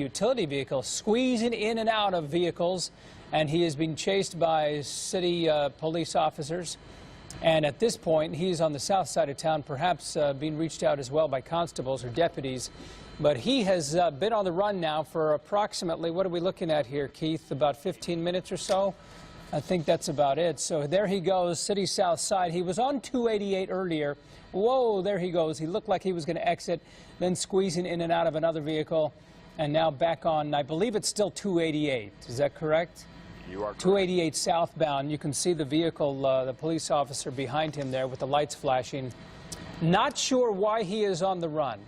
utility vehicle, squeezing in and out of vehicles, and he is being chased by city police officers. And at this point, he's on the south side of town, perhaps being reached out as well by constables or deputies. But he has been on the run now for approximately, what are we looking at here, Keith, about 15 minutes or so? I think that's about it. So there he goes, city south side. He was on 288 earlier. Whoa, there he goes. He looked like he was going to exit, then squeezing in and out of another vehicle, and now back on, I believe it's still 288. Is that correct? You are correct. 288 southbound. You can see the vehicle, the police officer behind him there with the lights flashing. Not sure why he is on the run.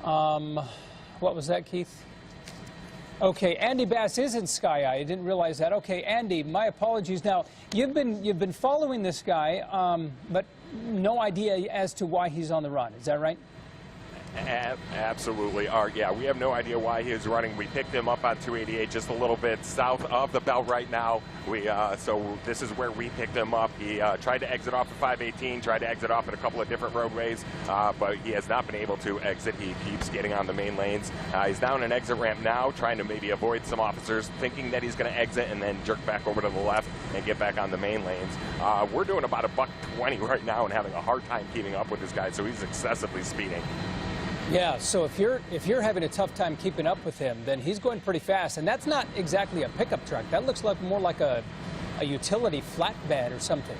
What was that, Keith? Okay, Andy Bass is in Sky Eye. I didn't realize that. Okay, Andy, my apologies. Now, you've been following this guy, but no idea as to why he's on the run. Is that right? Absolutely, Art. Yeah, we have no idea why he is running. We picked him up on 288, just a little bit south of the belt right now. So this is where we picked him up. He tried to exit off of 518, tried to exit off at a couple of different roadways, but he has not been able to exit. He keeps getting on the main lanes. He's down an exit ramp now, trying to maybe avoid some officers, thinking that he's going to exit and then jerk back over to the left and get back on the main lanes. We're doing about $120 right now and having a hard time keeping up with this guy, so he's excessively speeding. Yeah, so if you're having a tough time keeping up with him, then he's going pretty fast, and that's not exactly a pickup truck. That looks like more like a utility flatbed or something.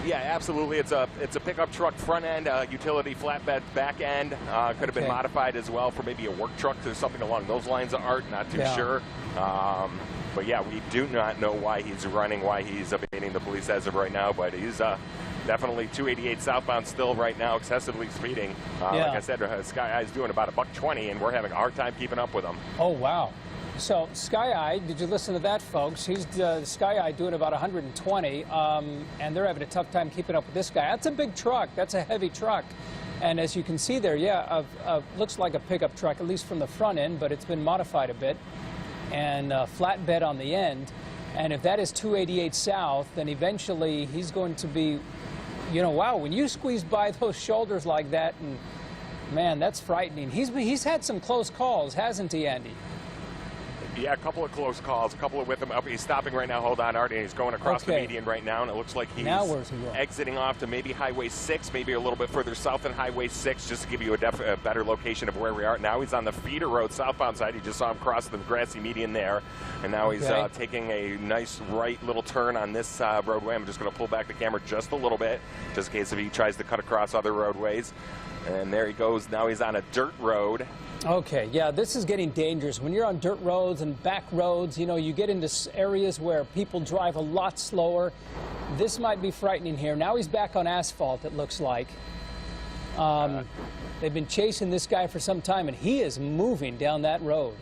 Yeah, absolutely. It's a pickup truck front end, utility flatbed back end. Could have been modified as well for maybe a work truck or something along those lines of Art. Not too sure. But yeah, we do not know why he's running, why he's evading the police as of right now. But he's definitely 288 southbound still right now, excessively speeding. Like I said, Sky Eye's doing about $120, and we're having a hard time keeping up with him. Oh, wow. So Sky Eye, did you listen to that, folks? He's Sky Eye doing about 120, and they're having a tough time keeping up with this guy. That's a big truck. That's a heavy truck. And as you can see there, looks like a pickup truck, at least from the front end, but it's been modified a bit, and flatbed on the end. And if that is 288 south, then eventually he's going to be, you know, wow, when you squeeze by those shoulders like that, and man, that's frightening. He's had some close calls, hasn't he, Andy? Yeah, a couple of close calls, a couple of with him up. He's stopping right now. Hold on, Art, and he's going across the median right now, and it looks like he's exiting off to maybe Highway 6, maybe a little bit further south than Highway 6, just to give you a better location of where we are. Now he's on the feeder road southbound side. You just saw him cross the grassy median there, and now he's taking a nice right little turn on this roadway. I'm just going to pull back the camera just a little bit, just in case if he tries to cut across other roadways. And there he goes. Now he's on a dirt road. Okay, yeah, this is getting dangerous. When you're on dirt roads and back roads, you know, you get into areas where people drive a lot slower. This might be frightening here. Now he's back on asphalt, it looks like. They've been chasing this guy for some time, and he is moving down that road.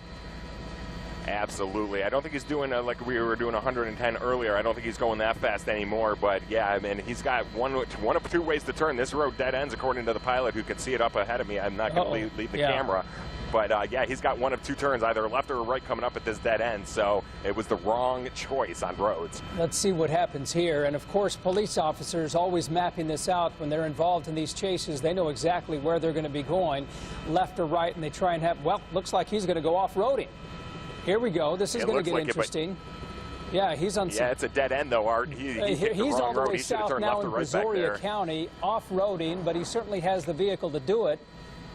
Absolutely. I don't think he's doing like we were doing 110 earlier. I don't think he's going that fast anymore. But yeah, I mean, he's got one of two ways to turn. This road dead ends, according to the pilot, who can see it up ahead of me. I'm not going to leave the camera. But yeah, he's got one of two turns, either left or right, coming up at this dead end. So it was the wrong choice on roads. Let's see what happens here. And of course, police officers always mapping this out when they're involved in these chases. They know exactly where they're going to be going, left or right, and they try and have, well, looks like he's going to go off-roading. Here we go. This is going to get interesting. Yeah, he's on. Yeah, it's a dead end though, Art. He's all the way south now in Brazoria County, off-roading, but he certainly has the vehicle to do it.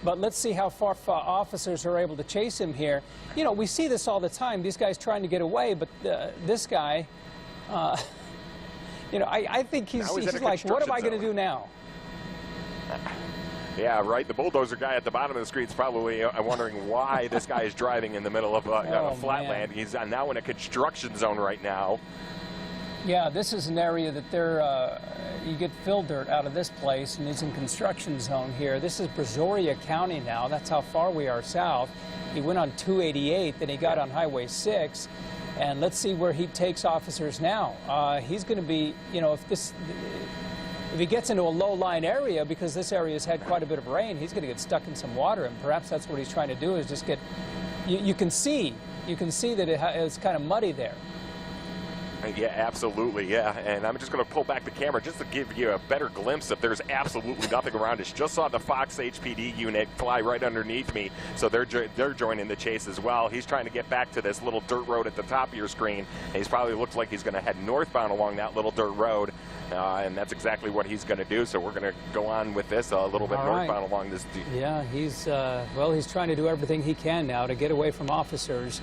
But let's see how far officers are able to chase him here. You know, we see this all the time. These guys trying to get away, but this guy, you know, I think he's like, what am I going to do now? Yeah, right. The bulldozer guy at the bottom of the street is probably wondering why this guy is driving in the middle of a flatland. He's now in a construction zone right now. Yeah, this is an area that you get fill dirt out of this place, and he's in construction zone here. This is Brazoria County now. That's how far we are south. He went on 288, then he got on Highway 6, and let's see where he takes officers now. He's going to be, you know, if he gets into a low-lying area, because this area has had quite a bit of rain, he's going to get stuck in some water, and perhaps that's what he's trying to do, is just get, you can see that it's kind of muddy there. Yeah, absolutely, yeah. And I'm just going to pull back the camera just to give you a better glimpse if there's absolutely nothing around us. Just saw the Fox HPD unit fly right underneath me, so they're joining the chase as well. He's trying to get back to this little dirt road at the top of your screen, and he's probably looks like he's going to head northbound along that little dirt road, and that's exactly what he's going to do. So we're going to go on with this a little bit northbound along this. Yeah, he's well, he's trying to do everything he can now to get away from officers.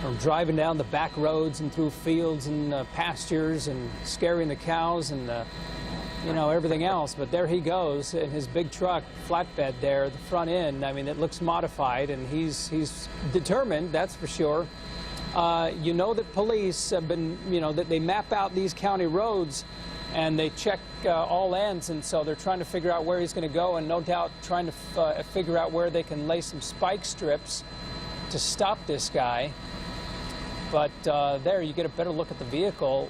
From driving down the back roads and through fields and pastures and scaring the cows and you know, everything else. But there he goes in his big truck, flatbed there at the front end. I mean, it looks modified, and he's determined, that's for sure. You know that police have been, you know, that they map out these county roads and they check all ends, and so they're trying to figure out where he's going to go, and no doubt trying to figure out where they can lay some spike strips to stop this guy. But there, you get a better look at the vehicle.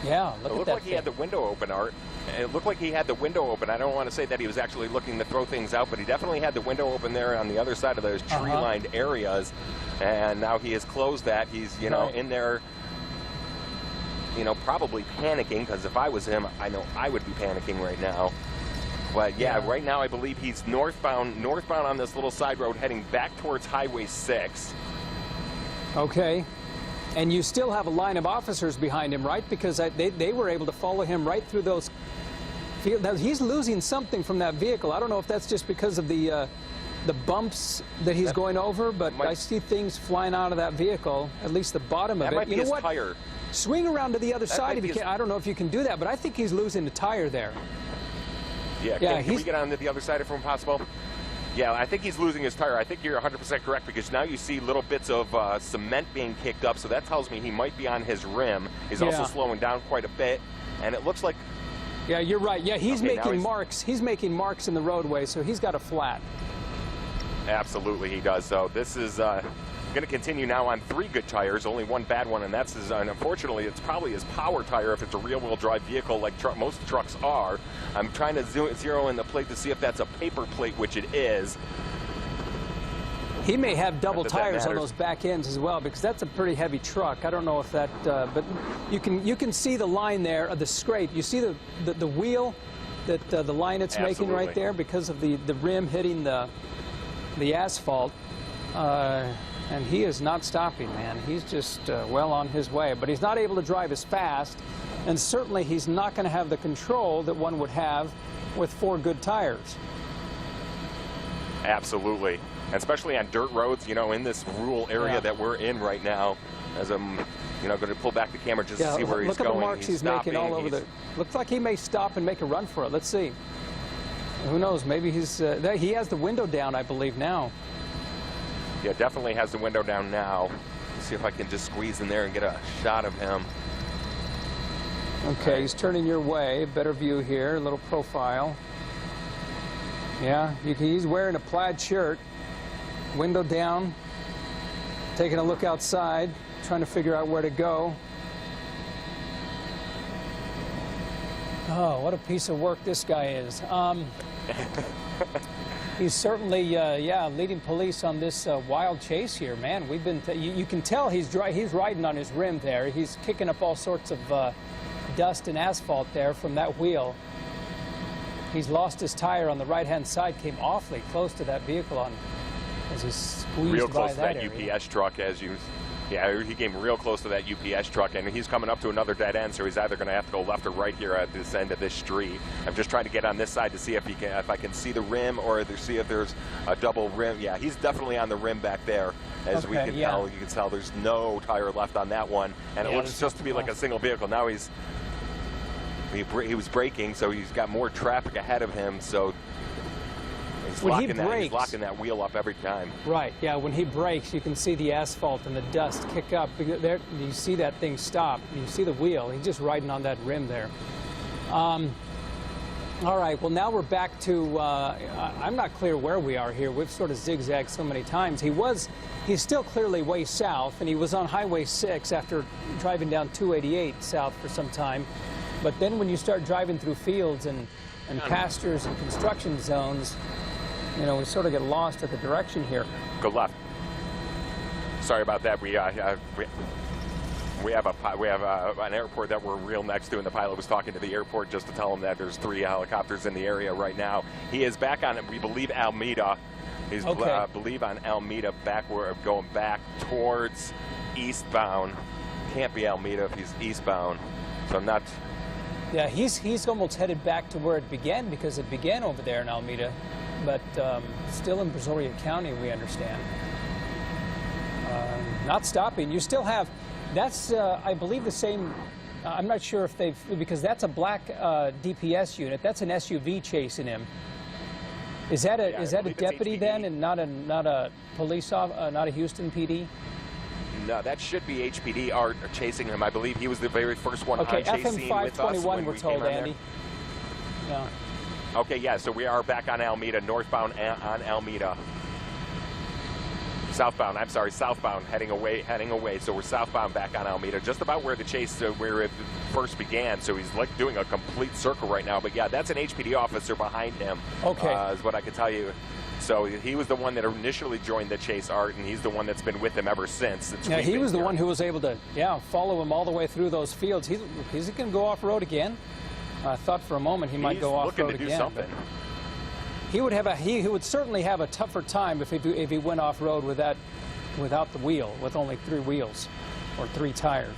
Yeah, look at that. It looked like he had the window open, Art. It looked like he had the window open. I don't want to say that he was actually looking to throw things out, but he definitely had the window open there on the other side of those tree-lined areas. And now he has closed that. He's, you know, in there, you know, probably panicking, because if I was him, I know I would be panicking right now. But yeah, right now I believe he's northbound on this little side road heading back towards Highway 6. Okay. And you still have a line of officers behind him, right? Because they were able to follow him right through those fields. Now, he's losing something from that vehicle. I don't know if that's just because of the bumps that he's going over, but I see things flying out of that vehicle, at least the bottom of it. That might be his tire. Swing around to the other side if you can. I don't know if you can do that, but I think he's losing the tire there. Yeah, can we get on to the other side if possible? Yeah, I think he's losing his tire. I think you're 100% correct, because now you see little bits of cement being kicked up, so that tells me he might be on his rim. He's also slowing down quite a bit, and it looks like... Yeah, you're right. Yeah, he's making marks. He's making marks in the roadway, so he's got a flat. Absolutely, he does. So this is going to continue now on 3 good tires, only 1 bad one, and that's his, and unfortunately, it's probably his power tire if it's a rear-wheel drive vehicle like most trucks are. I'm trying to zero in the plate to see if that's a paper plate, which it is. He may have double tires on those back ends as well, because that's a pretty heavy truck. I don't know if that, but you can see the line there of the scrape. You see the wheel, that the line it's making right there because of the rim hitting the asphalt. And he is not stopping, man. He's just well on his way. But he's not able to drive as fast, and certainly he's not going to have the control that one would have with 4 good tires. Absolutely. And especially on dirt roads, you know, in this rural area that we're in right now, as I'm, you know, going to pull back the camera just to see where he's going. Look at the marks he's making all over the... Looks like he may stop and make a run for it. Let's see. Who knows? Maybe he's... he has the window down, I believe, now. Yeah, definitely has the window down now. Let's see if I can just squeeze in there and get a shot of him. Okay, he's turning your way. Better view here, a little profile. Yeah, he's wearing a plaid shirt, window down, taking a look outside, trying to figure out where to go. Oh, what a piece of work this guy is. He's certainly, leading police on this wild chase here, man. We've been, you can tell he's riding on his rim there. He's kicking up all sorts of dust and asphalt there from that wheel. He's lost his tire on the right-hand side, came awfully close to that vehicle as he squeezed real by close to that area. UPS truck, yeah, he came real close to that UPS truck, and he's coming up to another dead end, so he's either going to have to go left or right here at this end of this street. I'm just trying to get on this side to see if I can see the rim, or see if there's a double rim. Yeah, he's definitely on the rim back there, as we can tell. You can tell there's no tire left on that one, and it looks just to be like a single vehicle. Now he was braking, so he's got more traffic ahead of him, so he's locking that wheel up every time. Right, yeah, when he brakes, you can see the asphalt and the dust kick up. There, you see that thing stop. You see the wheel. He's just riding on that rim there. All right, well, now we're back to, I'm not clear where we are here. We've sort of zigzagged so many times. He's still clearly way south, and he was on Highway 6 after driving down 288 south for some time. But then when you start driving through fields and pastures and construction zones, you know, we sort of get lost at the direction here. Go left. Sorry about that. We have an airport that we're real next to, and the pilot was talking to the airport just to tell him that there's 3 helicopters in the area right now. He is back on, we believe, Alameda. He's, okay. believe, on Alameda, going back towards eastbound. Can't be Alameda if he's eastbound. So I'm not. Yeah, he's almost headed back to where it began, because it began over there in Alameda, but still in Brazoria County, we understand. Not stopping. You still have. That's, I believe, the same. I'm not sure if they've, because that's a black DPS unit. That's an SUV chasing him. Is that a deputy then, and not a police officer, not a Houston PD? No, that should be HPD are chasing him. I believe he was the very first one on chase scene with us when we're told, Andy. Yeah. Okay, yeah. So we are back on Alameda, northbound on Alameda. Southbound, I'm sorry, southbound, heading away. So we're southbound back on Alameda, just about where the chase, where it first began. So he's like doing a complete circle right now. But yeah, that's an HPD officer behind him. Okay. Is what I can tell you. So he was the one that initially joined the chase, Art, and he's the one that's been with him ever since. Yeah, he was the one who was able to, follow him all the way through those fields. Is he going to go off-road again? I thought for a moment he might go off-road again. He's looking to do something. He would certainly have a tougher time if he went off-road without the wheel, with only 3 wheels or 3 tires.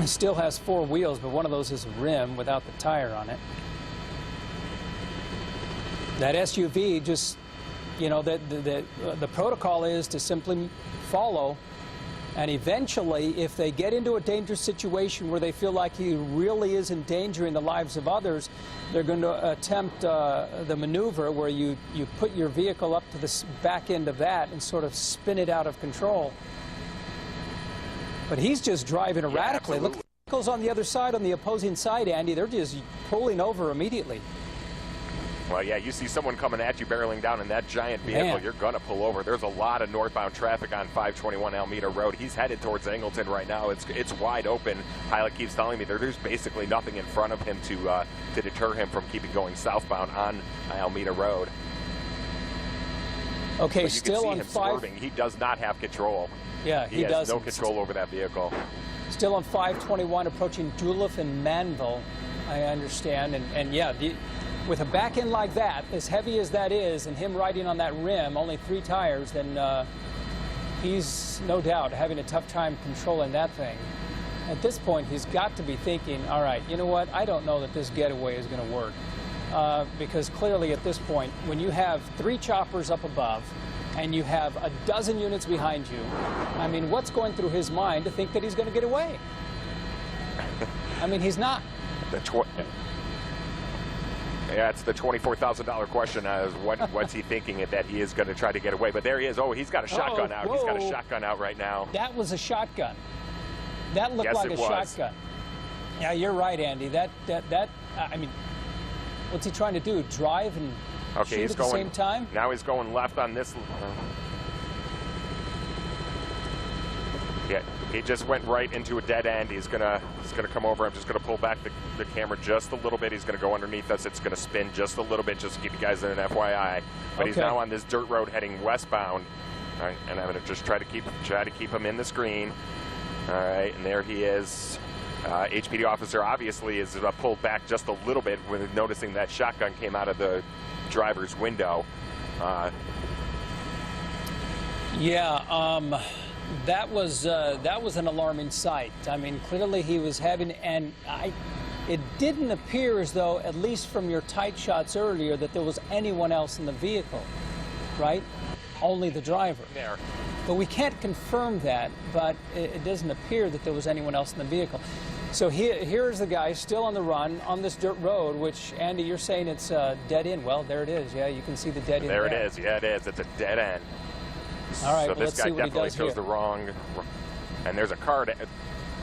Still has 4 wheels, but one of those is a rim without the tire on it. That SUV just, the protocol is to simply follow, and eventually, if they get into a dangerous situation where they feel like he really is endangering the lives of others, they're going to attempt the maneuver where you put your vehicle up to the back end of that and sort of spin it out of control. But he's just driving erratically. Look at the vehicles on the other side, on the opposing side, Andy. They're just pulling over immediately. Well, yeah, you see someone coming at you barreling down in that giant vehicle, you're going to pull over. There's a lot of northbound traffic on 521 Alameda Road. He's headed towards Angleton right now. It's wide open. Pilot keeps telling me there's basically nothing in front of him to deter him from keeping going southbound on Alameda Road. Okay, but you still can see on him swerving. He does not have control. Yeah, he has no control over that vehicle. Still on 521 approaching Duluth and Manville, I understand. And yeah, with a back end like that, as heavy as that is, and him riding on that rim, only 3 tires, then he's no doubt having a tough time controlling that thing. At this point, he's got to be thinking, all right, you know what, I don't know that this getaway is going to work. Because clearly at this point, when you have 3 choppers up above, and you have a dozen units behind you, I mean, what's going through his mind to think that he's going to get away? I mean, he's not. Yeah, it's the $24,000 question. What's he thinking that he is going to try to get away? But there he is. Oh, he's got a shotgun out. Whoa. He's got a shotgun out right now. That was a shotgun. That looked like a shotgun. Yeah, you're right, Andy. I mean, what's he trying to do? Drive and shoot at the same time? Now he's going left on this. Yeah, he just went right into a dead end. He's gonna come over. I'm just gonna pull back the camera just a little bit. He's gonna go underneath us. It's gonna spin just a little bit, just to give you guys an FYI. But he's now on this dirt road heading westbound. All right, and I'm gonna just try to keep him in the screen. All right, and there he is. HPD officer obviously is pulled back just a little bit when noticing that shotgun came out of the driver's window. That was an alarming sight. I mean, clearly he was having, it didn't appear as though, at least from your tight shots earlier, that there was anyone else in the vehicle, right? Only the driver. There. But we can't confirm that, but it doesn't appear that there was anyone else in the vehicle. So here's the guy still on the run on this dirt road, which, Andy, you're saying it's dead end. Well, there it is. Yeah, you can see the dead end there. There it is. Yeah, it is. It's a dead end. All right, so well, this guy definitely chose the wrong. And there's a car.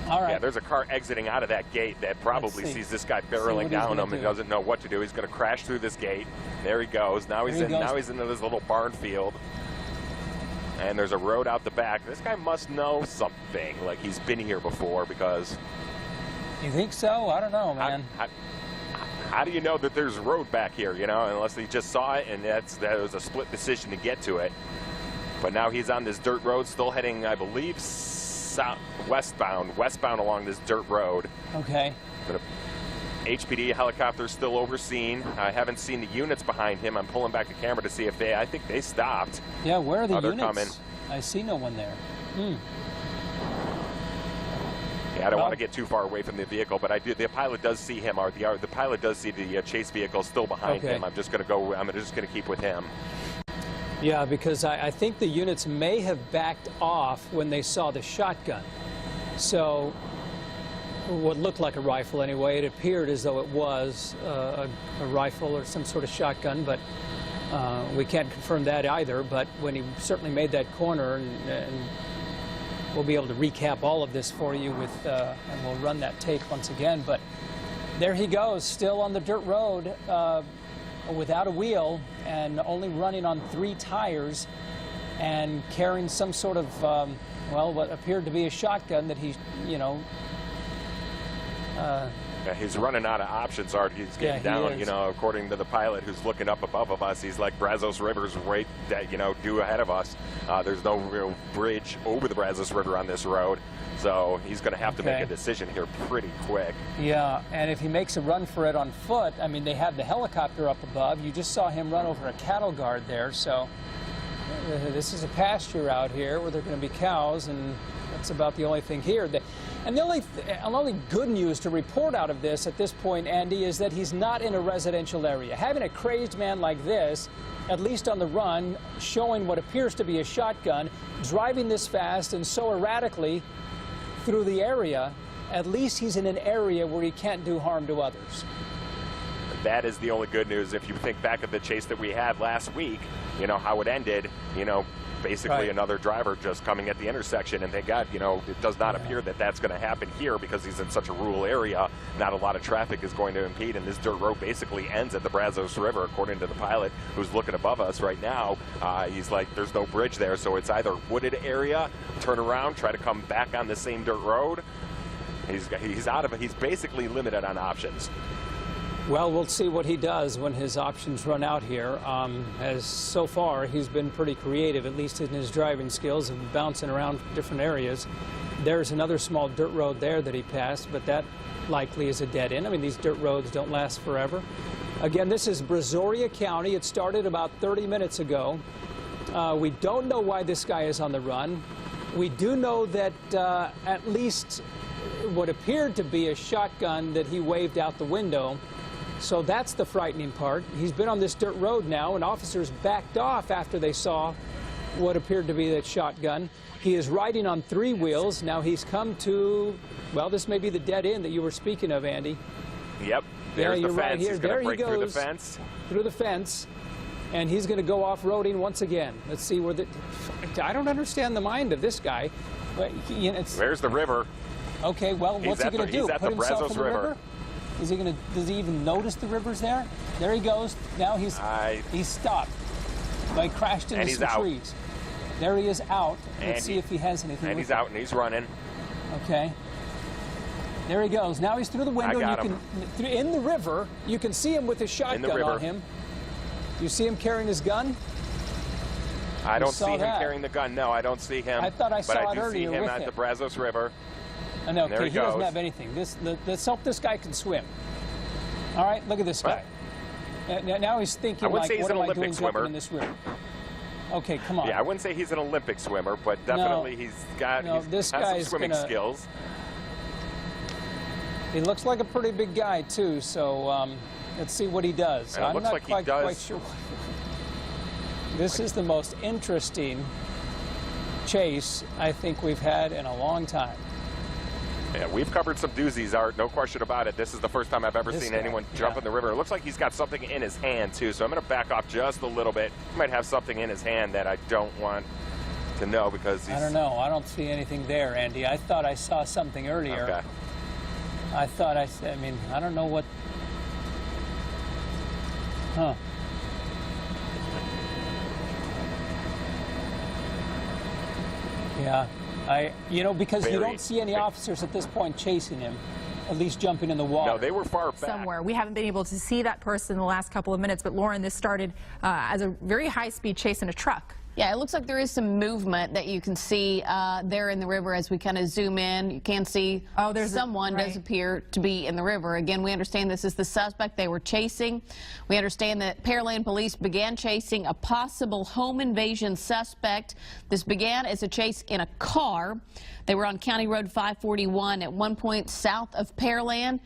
All right. Yeah, there's a car exiting out of that gate that probably sees this guy barreling down him and doesn't know what to do. He's going to crash through this gate. There he goes. Now he's into this little barn field. And there's a road out the back. This guy must know something. Like he's been here before, because. You think so? I don't know, man. How do you know that there's a road back here? You know, unless he just saw it and that was a split decision to get to it. But now he's on this dirt road, still heading, I believe, westbound along this dirt road. Okay. But HPD helicopter still overseeing. I haven't seen the units behind him. I'm pulling back the camera to see if I think they stopped. Yeah, where are the they're units? Coming. I see no one there. Yeah, I don't want to get too far away from the vehicle, but the pilot does see him, or the pilot does see the chase vehicle still behind him. I'm just going to keep with him. Yeah, because I think the units may have backed off when they saw the shotgun. So what looked like a rifle anyway, it appeared as though it was a rifle or some sort of shotgun, but we can't confirm that either. But when he certainly made that corner, and we'll be able to recap all of this for you with, and we'll run that tape once again. But there he goes, still on the dirt road, without a wheel and only running on 3 tires, and carrying some sort of, well, what appeared to be a shotgun that he, you know. Yeah, he's running out of options, Art. He's getting down, you know, according to the pilot who's looking up above of us. He's like, Brazos River's right, you know, due ahead of us. There's no real bridge over the Brazos River on this road. So he's going to have to make a decision here pretty quick. Yeah, and if he makes a run for it on foot, I mean, they have the helicopter up above. You just saw him run over a cattle guard there. So this is a pasture out here where there are going to be cows, and that's about the only thing here. And the only good news to report out of this at this point, Andy, is that he's not in a residential area. Having a crazed man like this, at least on the run, showing what appears to be a shotgun, driving this fast and so erratically through the area, at least he's in an area where he can't do harm to others. That is the only good news. If you think back of the chase that we had last week, you know, how it ended, you know, basically another driver just coming at the intersection, and thank God, you know, it does not appear that that's going to happen here because he's in such a rural area. Not a lot of traffic is going to impede, and this dirt road basically ends at the Brazos River, according to the pilot who's looking above us right now. He's like, there's no bridge there, so it's either wooded area, turn around, try to come back on the same dirt road. He's out of it. He's basically limited on options. Well, we'll see what he does when his options run out here. As so far, he's been pretty creative, at least in his driving skills, and bouncing around different areas. There's another small dirt road there that he passed, but that likely is a dead end. I mean, these dirt roads don't last forever. Again, this is Brazoria County. It started about 30 minutes ago. We don't know why this guy is on the run. We do know that at least what appeared to be a shotgun that he waved out the window. So that's the frightening part. He's been on this dirt road now, and officers backed off after they saw what appeared to be that shotgun. He is riding on 3 wheels. Now he's come to, well, this may be the dead end that you were speaking of, Andy. Yep, there's the fence. Right here. He's going to break through the fence. Through the fence, and he's going to go off-roading once again. Let's see where I don't understand the mind of this guy. But, you know, there's the river. Okay, well, what's he going to do? He's at the Brazos River. Is he going to? Does he even notice the river's there? There he goes. Now he's stopped. He crashed into some trees. There he is out. Let's see if he has anything. And he's out and he's running. Okay. There he goes. Now he's through the window. In the river. You can see him with his shotgun on him. You see him carrying his gun? I don't see him carrying the gun. No, I don't see him. I thought I saw it earlier. But I do see him at the Brazos River. I know, okay, he doesn't have anything. Let's hope this guy can swim. All right, look at this guy. Now he's thinking, like, what am I doing jumping in this river? Okay, come on. Yeah, I wouldn't say he's an Olympic swimmer, but definitely he's got some swimming skills. He looks like a pretty big guy, too, so let's see what he does. I'm not quite sure. This is the most interesting chase I think we've had in a long time. Yeah, we've covered some doozies, Art, no question about it. This is the first time I've ever seen anyone jump in the river. It looks like he's got something in his hand, too, so I'm going to back off just a little bit. He might have something in his hand that I don't want to know because he's... I don't know. I don't see anything there, Andy. I thought I saw something earlier. Okay. I mean, I don't know what... Huh. Yeah. You know, because you don't see any officers at this point chasing him, at least jumping in the water. No, they were far back. Somewhere. We haven't been able to see that person in the last couple of minutes, but Lauren, this started as a very high-speed chase in a truck. Yeah, it looks like there is some movement that you can see there in the river as we kind of zoom in. You can see someone does appear to be in the river. Again, we understand this is the suspect they were chasing. We understand that Pearland police began chasing a possible home invasion suspect. This began as a chase in a car. They were on County Road 541 at one point south of Pearland.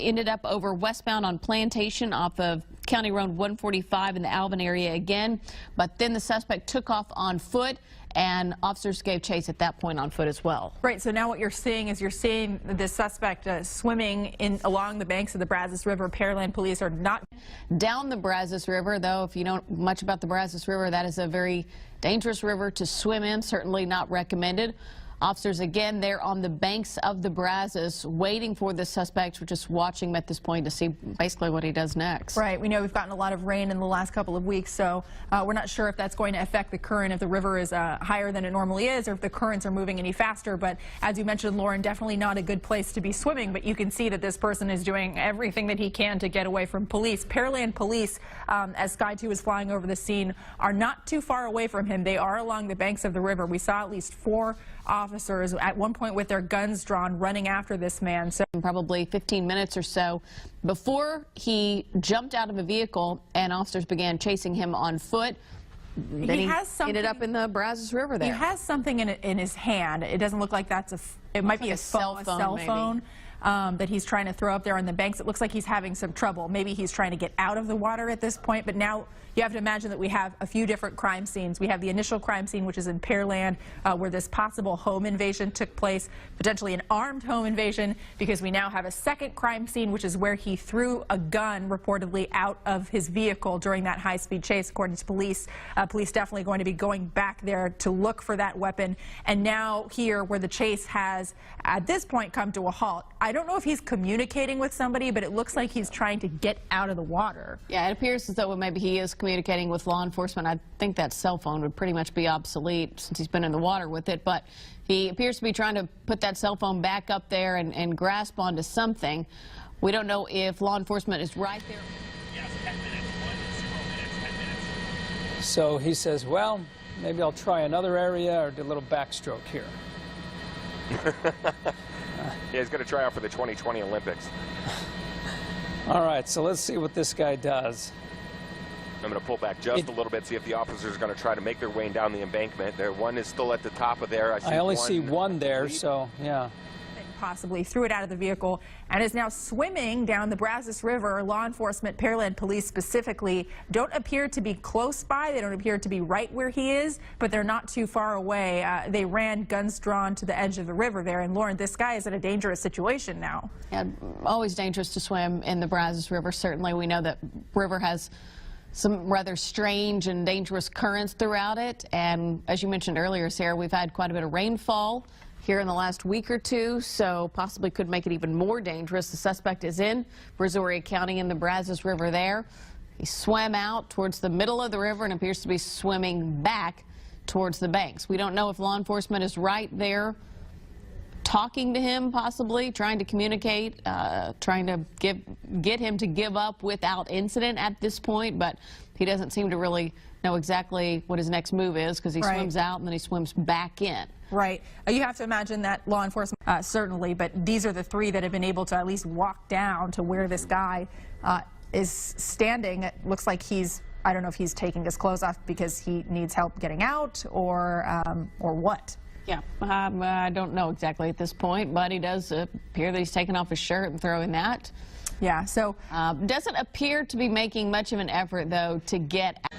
Ended up over westbound on Plantation off of County Road 145 in the Alvin area again, but then the suspect took off on foot, and officers gave chase at that point on foot as well. Right, so now what you're seeing is this suspect swimming along the banks of the Brazos River. Pearland police are not down the Brazos River, though. If you know much about the Brazos River, that is a very dangerous river to swim in, certainly not recommended. Officers, again, they're on the banks of the Brazos waiting for the suspect. We're just watching him at this point to see basically what he does next. Right. We know we've gotten a lot of rain in the last couple of weeks, so we're not sure if that's going to affect the current, if the river is higher than it normally is, or if the currents are moving any faster. But as you mentioned, Lauren, definitely not a good place to be swimming, but you can see that this person is doing everything that he can to get away from police. Pearland police, as Sky 2 is flying over the scene, are not too far away from him. They are along the banks of the river. We saw at least 4 officers at one point with their guns drawn running after this man. So probably 15 minutes or so before he jumped out of a vehicle and officers began chasing him on foot. Then he ended up in the Brazos River there. He has something in his hand. It doesn't look like it might be a cell phone that he's trying to throw up there on the banks. It looks like he's having some trouble. Maybe he's trying to get out of the water at this point, but now you have to imagine that we have a few different crime scenes. We have the initial crime scene, which is in Pearland, where this possible home invasion took place, potentially an armed home invasion, because we now have a second crime scene, which is where he threw a gun reportedly out of his vehicle during that high-speed chase, according to police. Police definitely going to be going back there to look for that weapon. And now here, where the chase has, at this point, come to a halt. I don't know if he's communicating with somebody, but it looks like he's trying to get out of the water. Yeah, it appears as though maybe he is communicating with law enforcement. I think that cell phone would pretty much be obsolete since he's been in the water with it, but he appears to be trying to put that cell phone back up there and grasp onto something. We don't know if law enforcement is right there. Yes, 10 minutes. 10 minutes. So he says, well, maybe I'll try another area or do a little backstroke here. Yeah, he's going to try out for the 2020 Olympics. All right, so let's see what this guy does. I'm going to pull back just a little bit, see if the officers are going to try to make their way down the embankment. One is still at the top of there. I only see one there, so yeah. Possibly threw it out of the vehicle and is now swimming down the Brazos River. Law enforcement, Pearland police specifically, don't appear to be close by. They don't appear to be right where he is, but they're not too far away. They ran guns drawn to the edge of the river there. And Lauren, this guy is in a dangerous situation now. Yeah, always dangerous to swim in the Brazos River. Certainly, we know that river has some rather strange and dangerous currents throughout it. And as you mentioned earlier, Sarah, we've had quite a bit of rainfall here in the last week or two, so possibly could make it even more dangerous. The suspect is in Brazoria County in the Brazos River there. He swam out towards the middle of the river and appears to be swimming back towards the banks. We don't know if law enforcement is right there talking to him, possibly trying to communicate, trying to get him to give up without incident at this point, but he doesn't seem to really know exactly what his next move is, because he swims out and then he swims back in. Right. You have to imagine that law enforcement, certainly, but these are the 3 that have been able to at least walk down to where this guy is standing. It looks like I don't know if he's taking his clothes off because he needs help getting out or what. Yeah, I don't know exactly at this point, but he does appear that he's taking off his shirt and throwing that. Yeah, so doesn't appear to be making much of an effort, though, to get out.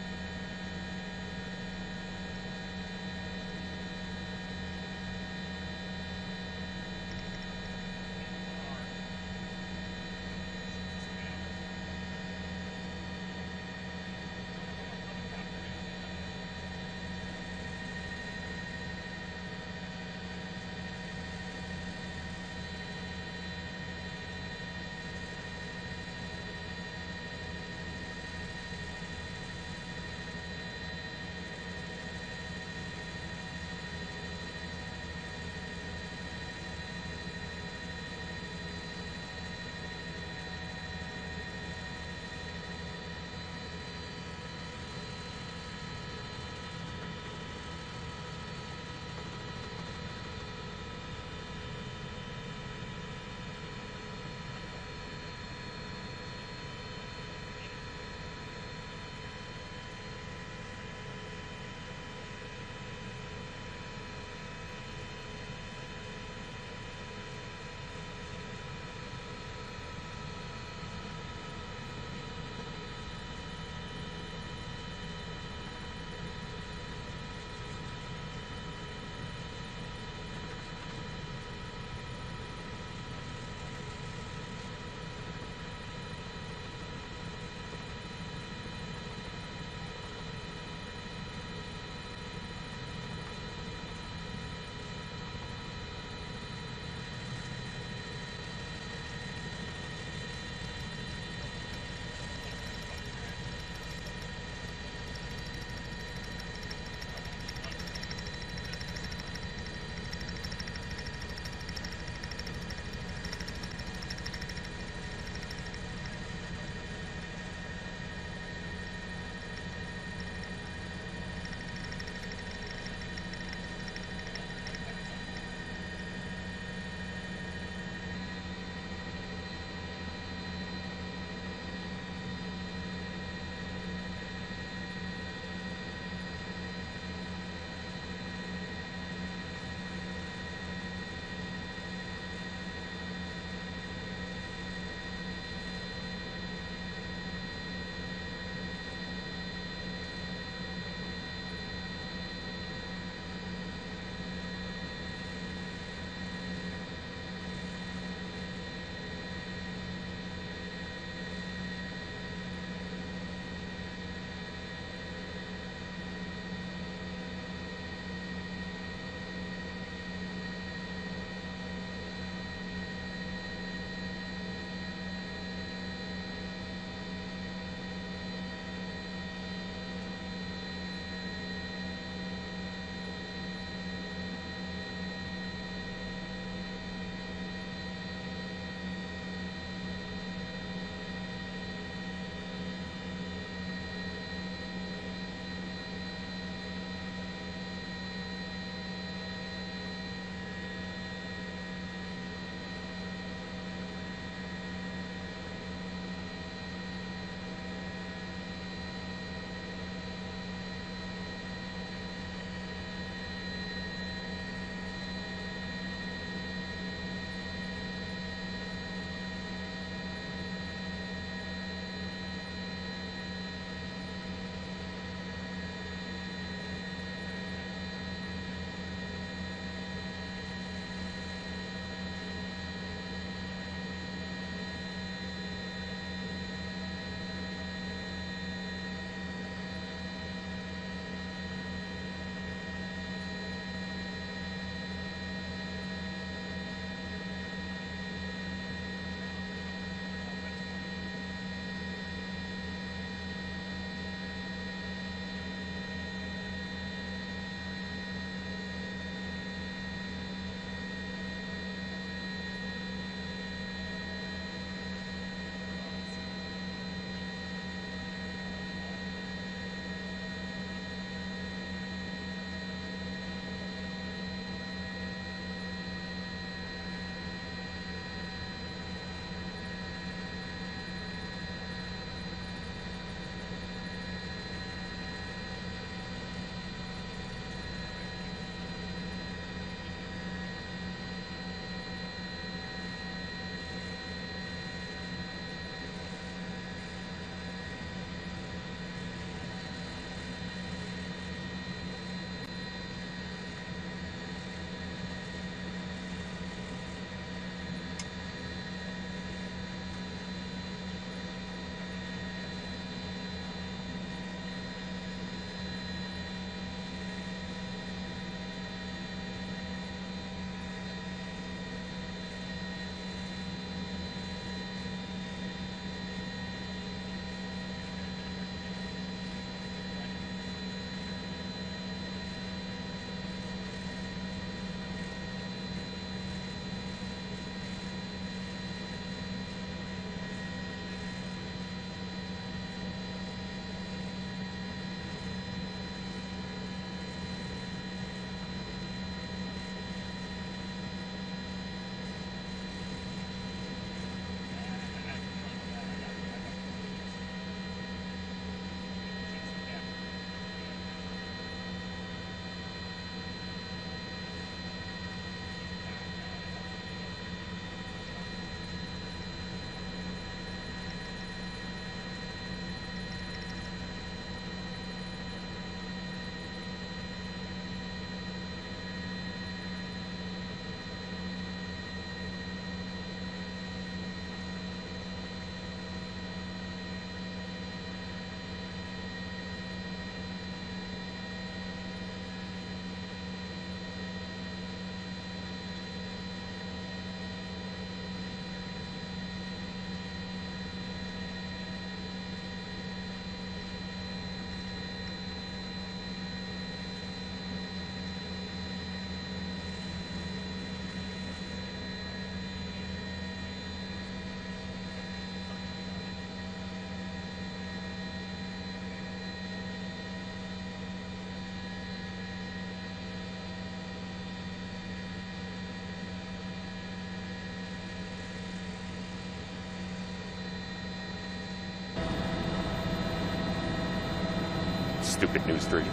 stupid News 3.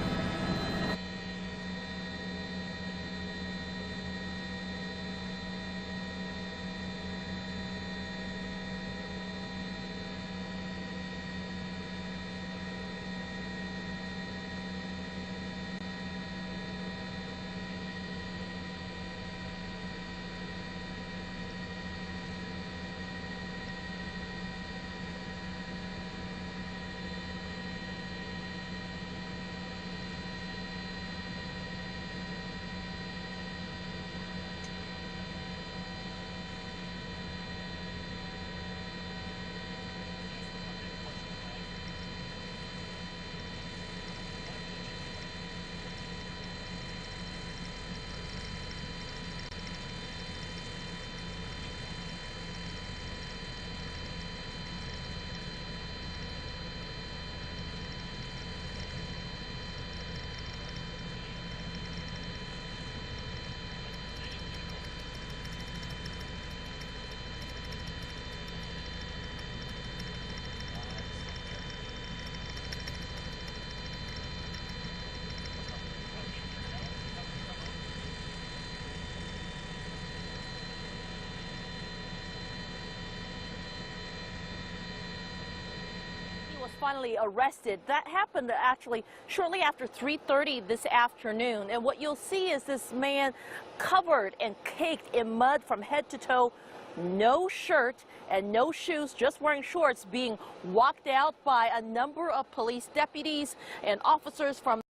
Was finally arrested. That happened actually shortly after 3:30 this afternoon. And what you'll see is this man covered and caked in mud from head to toe, no shirt and no shoes, just wearing shorts, being walked out by a number of police deputies and officers from